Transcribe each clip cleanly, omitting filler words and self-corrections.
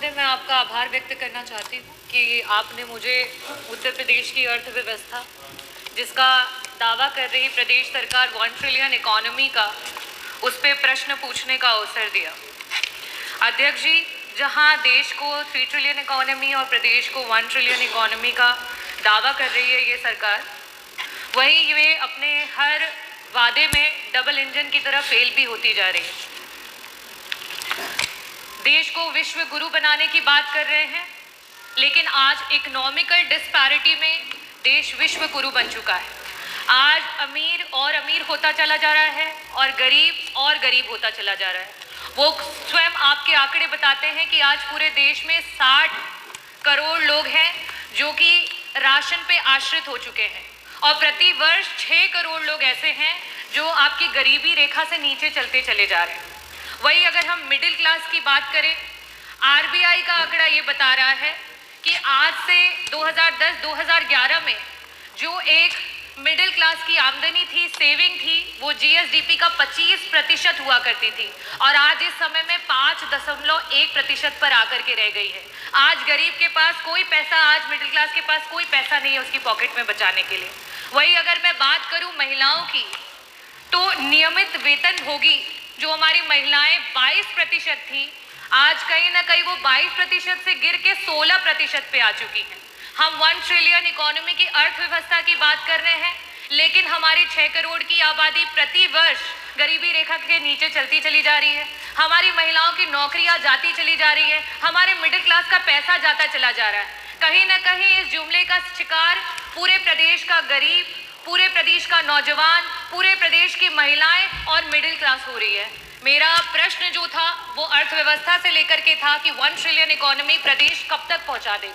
महोदय, मैं आपका आभार व्यक्त करना चाहती हूँ कि आपने मुझे उत्तर प्रदेश की अर्थव्यवस्था, जिसका दावा कर रही प्रदेश सरकार 1 ट्रिलियन इकोनॉमी का, उस पर प्रश्न पूछने का अवसर दिया। अध्यक्ष जी, जहाँ देश को 3 ट्रिलियन इकोनॉमी और प्रदेश को 1 ट्रिलियन इकोनॉमी का दावा कर रही है ये सरकार, वहीं वे अपने हर वादे में डबल इंजन की तरह फेल भी होती जा रही है। देश को विश्व गुरु बनाने की बात कर रहे हैं, लेकिन आज इकोनॉमिकल डिस्पैरिटी में देश विश्व गुरु बन चुका है। आज अमीर और अमीर होता चला जा रहा है और गरीब होता चला जा रहा है। वो स्वयं आपके आंकड़े बताते हैं कि आज पूरे देश में 60 करोड़ लोग हैं जो कि राशन पे आश्रित हो चुके हैं और प्रति वर्ष 6 करोड़ लोग ऐसे हैं जो आपकी गरीबी रेखा से नीचे चलते चले जा रहे हैं। वही अगर हम मिडिल क्लास की बात करें, आरबीआई का आंकड़ा ये बता रहा है कि आज से 2010-2011 में जो एक मिडिल क्लास की आमदनी थी, सेविंग थी, वो जीएसडीपी का 25% हुआ करती थी और आज इस समय में 5.1% पर आकर के रह गई है। आज गरीब के पास कोई पैसा, आज मिडिल क्लास के पास कोई पैसा नहीं है उसकी पॉकेट में बचाने के लिए। वही अगर मैं बात करूं महिलाओं की, तो नियमित वेतन भोगी जो हमारी महिलाएं 22% थी, आज कहीं ना कहीं वो 22% से गिर के 16% पे आ चुकी हैं। हम 1 ट्रिलियन इकोनॉमी की अर्थव्यवस्था की बात कर रहे हैं, लेकिन हमारी 6 करोड़ की आबादी प्रति वर्ष गरीबी रेखा के नीचे चलती चली जा रही है। हमारी महिलाओं की नौकरियां जाती चली जा रही है, हमारे मिडिल क्लास का पैसा जाता चला जा रहा है। कहीं ना कहीं इस जुमले का शिकार पूरे प्रदेश का गरीब, पूरे प्रदेश का नौजवान, पूरे प्रदेश की महिलाएं और मिडिल क्लास हो रही है। मेरा प्रश्न जो था वो अर्थव्यवस्था से लेकर के था कि 1 ट्रिलियन इकोनॉमी प्रदेश कब तक पहुंचा देगा,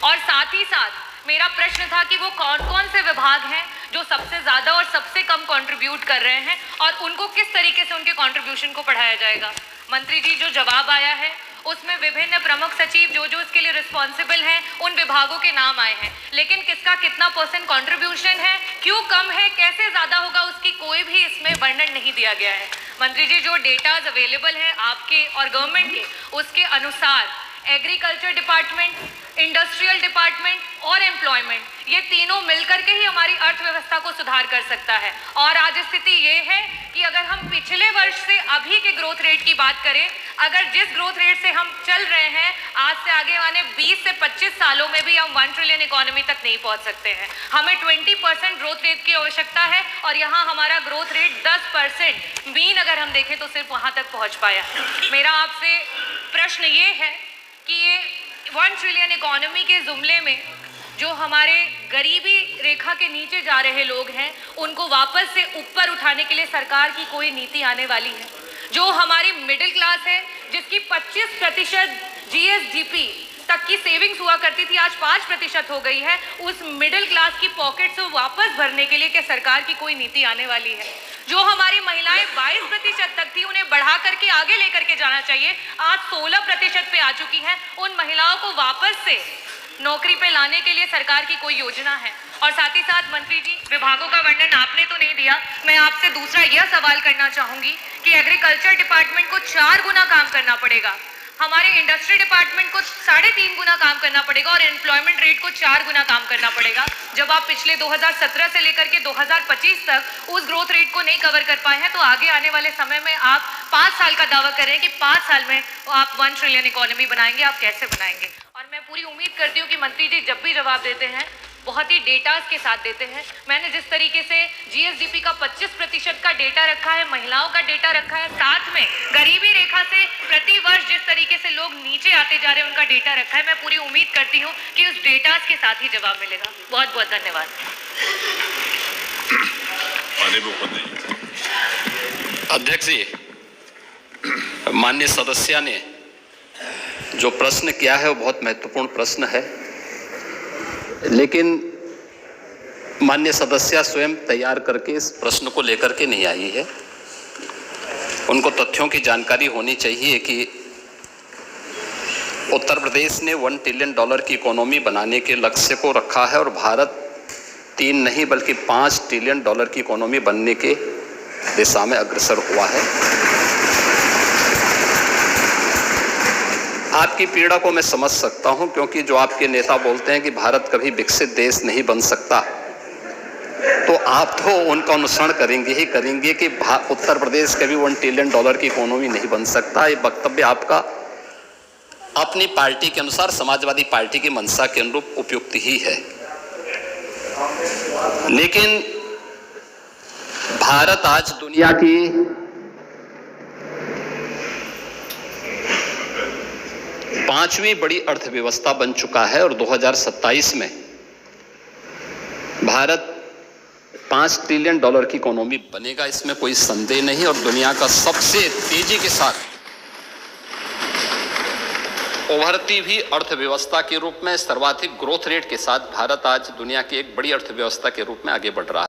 और साथ ही साथ मेरा प्रश्न था कि वो कौन कौन से विभाग हैं जो सबसे ज़्यादा और सबसे कम कंट्रीब्यूट कर रहे हैं और उनको किस तरीके से उनके कंट्रीब्यूशन को बढ़ाया जाएगा। मंत्री जी, जो जवाब आया है उसमें विभिन्न प्रमुख सचिव जो इसके लिए रिस्पॉन्सिबल हैं उन विभागों के नाम आए हैं, लेकिन किसका कितना % कंट्रीब्यूशन है, क्यों कम है, कैसे ज़्यादा होगा, उसकी कोई भी इसमें वर्णन नहीं दिया गया है। मंत्री जी, जो डेटाज अवेलेबल हैं आपके और गवर्नमेंट के, उसके अनुसार एग्रीकल्चर डिपार्टमेंट, इंडस्ट्रियल डिपार्टमेंट और एम्प्लॉयमेंट, ये तीनों मिलकर के ही हमारी अर्थव्यवस्था को सुधार कर सकता है। और आज स्थिति ये है कि अगर हम पिछले वर्ष से अभी के ग्रोथ रेट की बात करें, अगर जिस ग्रोथ रेट से हम चल रहे हैं, आज से आगे आने 20 से 25 सालों में भी हम 1 ट्रिलियन इकोनॉमी तक नहीं पहुंच सकते हैं। हमें 20% ग्रोथ रेट की आवश्यकता है और यहाँ हमारा ग्रोथ रेट 10%, मीन अगर हम देखें तो सिर्फ वहाँ तक पहुँच पाया। मेरा आपसे प्रश्न ये है कि ये 1 ट्रिलियन इकोनॉमी के जुमले में जो हमारे गरीबी रेखा के नीचे जा रहे लोग हैं, उनको वापस से ऊपर उठाने के लिए सरकार की कोई नीति आने वाली है? जो हमारी मिडिल क्लास है, जिसकी 25% जीएसडीपी तक की सेविंग्स हुआ करती थी, आज 5% हो गई है, उस मिडिल क्लास की पॉकेट से वापस भरने के लिए क्या सरकार की कोई नीति आने वाली है? जो हमारी महिलाएं 22% तक थी, उन्हें बढ़ा करके आगे लेकर के जाना चाहिए, आज 16% पे आ चुकी हैं। उन महिलाओं को वापस से नौकरी पे लाने के लिए सरकार की कोई योजना है? और साथ ही साथ मंत्री जी, विभागों का वर्णन आपने तो नहीं दिया, मैं आपसे दूसरा यह सवाल करना चाहूंगी कि एग्रीकल्चर डिपार्टमेंट को 4 गुना काम करना पड़ेगा, हमारे इंडस्ट्री डिपार्टमेंट को 3.5 गुना काम करना पड़ेगा और एम्प्लॉयमेंट रेट को 4 गुना काम करना पड़ेगा। जब आप पिछले 2017 से लेकर के 2025 तक उस ग्रोथ रेट को नहीं कवर कर पाए हैं, तो आगे आने वाले समय में आप 5 साल का दावा कर रहे हैं कि 5 साल में आप 1 ट्रिलियन इकोनॉमी बनाएंगे, आप कैसे बनाएंगे? और मैं पूरी उम्मीद करती हूँ कि मंत्री जी जब भी जवाब देते हैं बहुत ही डेटाज के साथ देते हैं। मैंने जिस तरीके से जीएसडीपी का 25% का डेटा रखा है, महिलाओं का डेटा रखा है, साथ में गरीबी रेखा से प्रति वर्ष जिस तरीके से लोग नीचे आते जा रहे हैं उनका डेटा रखा है, मैं पूरी उम्मीद करती हूँ कि उस डेटाज के साथ ही जवाब मिलेगा। बहुत बहुत धन्यवाद। अध्यक्ष जी, माननीय सदस्य ने जो प्रश्न किया है वो बहुत महत्वपूर्ण प्रश्न है, लेकिन माननीय सदस्य स्वयं तैयार करके इस प्रश्न को लेकर के नहीं आई है। उनको तथ्यों की जानकारी होनी चाहिए कि उत्तर प्रदेश ने $1 ट्रिलियन की इकोनॉमी बनाने के लक्ष्य को रखा है और भारत 3 नहीं बल्कि 5 ट्रिलियन की इकोनॉमी बनने के दिशा में अग्रसर हुआ है। आपकी पीड़ा को मैं समझ सकता हूं, क्योंकि जो आपके नेता बोलते हैं कि भारत कभी विकसित देश नहीं बन सकता, तो आप तो उनका अनुसरण करेंगे ही करेंगे कि उत्तर प्रदेश कभी $1 ट्रिलियन की इकोनॉमी नहीं बन सकता। ये वक्तव्य आपका अपनी पार्टी के अनुसार, समाजवादी पार्टी की मंशा के अनुरूप उपयुक्त ही है। लेकिन भारत आज दुनिया की पांचवी बड़ी अर्थव्यवस्था बन चुका है और 2027 में भारत $5 ट्रिलियन की इकोनॉमी बनेगा, इसमें कोई संदेह नहीं। और दुनिया का सबसे तेजी के साथ उभरती हुई अर्थव्यवस्था के रूप में सर्वाधिक ग्रोथ रेट के साथ भारत आज दुनिया की एक बड़ी अर्थव्यवस्था के रूप में आगे बढ़ रहा